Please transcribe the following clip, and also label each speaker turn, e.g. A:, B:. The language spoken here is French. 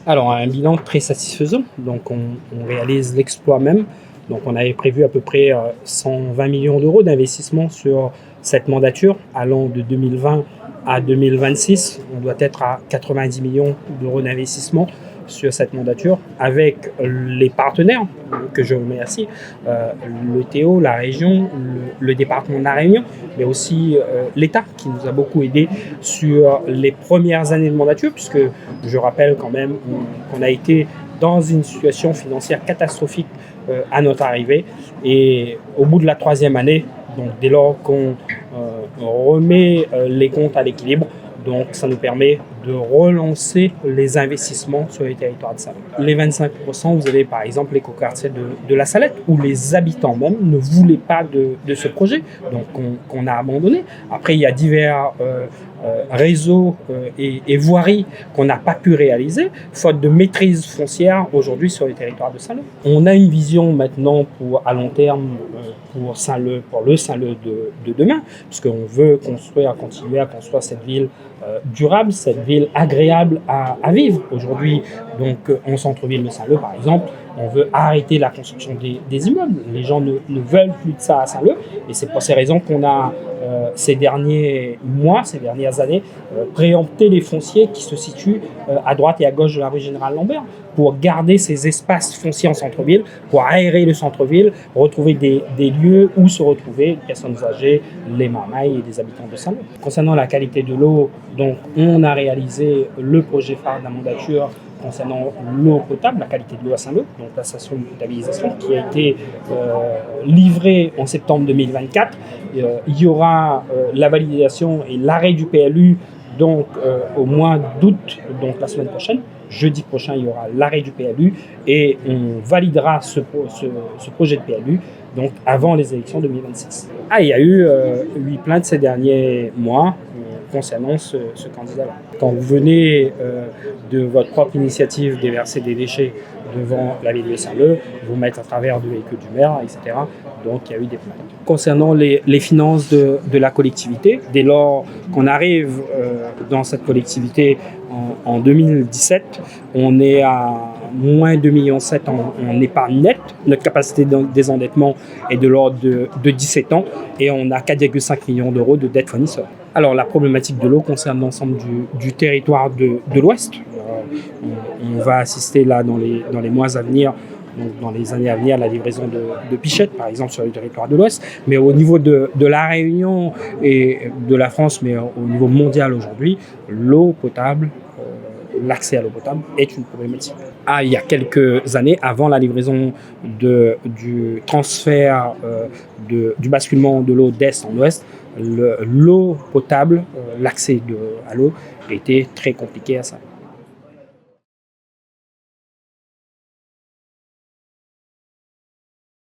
A: Alors, un bilan très satisfaisant. Donc, on réalise l'exploit même. Donc, on avait prévu à peu près 120 millions d'euros d'investissement sur cette mandature, allant de 2020 à 2026. On doit être à 90 millions d'euros d'investissement sur cette mandature, avec les partenaires que je remercie, le Théo, la région, le département de la Réunion, mais aussi l'État qui nous a beaucoup aidé sur les premières années de mandature, puisque je rappelle quand même qu'on a été dans une situation financière catastrophique à notre arrivée. Et au bout de la 3e année, donc dès lors qu'on remet les comptes à l'équilibre, donc ça nous permet de relancer les investissements sur les territoires de Saint-Lô. Les 25%, vous avez par exemple l'écoquartier de la Salette, où les habitants même ne voulaient pas de ce projet, donc qu'on a abandonné. Après, il y a divers réseaux et voiries qu'on n'a pas pu réaliser, faute de maîtrise foncière aujourd'hui sur les territoires de Saint-Lô. On a une vision maintenant à long terme pour Saint-Lô, pour le Saint-Lô de demain, puisqu'on veut continuer à construire cette ville durable, cette ville agréable à vivre. Aujourd'hui, donc en centre-ville de Saint-Lô, par exemple, on veut arrêter la construction des immeubles. Les gens ne veulent plus de ça à Saint-Lô, et c'est pour ces raisons qu'on a ces derniers mois, ces dernières années, préempté les fonciers qui se situent à droite et à gauche de la rue Général Lambert, pour garder ces espaces fonciers en centre-ville, pour aérer le centre-ville, retrouver des lieux où se retrouver les personnes âgées, les marmailles et les habitants de Saint-Lô. Concernant la qualité de l'eau, donc on a réalisé le projet phare de la mandature concernant l'eau potable, la qualité de l'eau à Saint-Lô, donc la station de potabilisation qui a été livrée en septembre 2024. Il y aura la validation et l'arrêt du PLU donc au mois d'août, donc la semaine prochaine. Jeudi prochain, il y aura l'arrêt du PLU et on validera ce projet de PLU donc avant les élections 2026. Il y a eu 8 plaintes ces derniers mois concernant ce candidat-là. Quand vous venez de votre propre initiative déverser des déchets devant la ville de Saint-Lô, vous mettez à travers du véhicule du maire, etc. Donc il y a eu des plaintes. Concernant les finances de la collectivité, dès lors qu'on arrive dans cette collectivité en 2017, on est à moins 2,7 millions en épargne nette. Notre capacité de désendettement est de l'ordre de 17 ans et on a 4,5 millions d'euros de dettes fournisseurs. Alors la problématique de l'eau concerne l'ensemble du territoire de l'Ouest. On va assister là dans les mois à venir, donc dans les années à venir, la livraison de pichettes, par exemple, sur le territoire de l'Ouest. Mais au niveau de la Réunion et de la France, mais au niveau mondial aujourd'hui, l'eau potable, l'accès à l'eau potable est une problématique. Il y a quelques années, avant la livraison du transfert du basculement de l'eau d'est en ouest, l'eau potable, l'accès à l'eau était très compliqué à ça.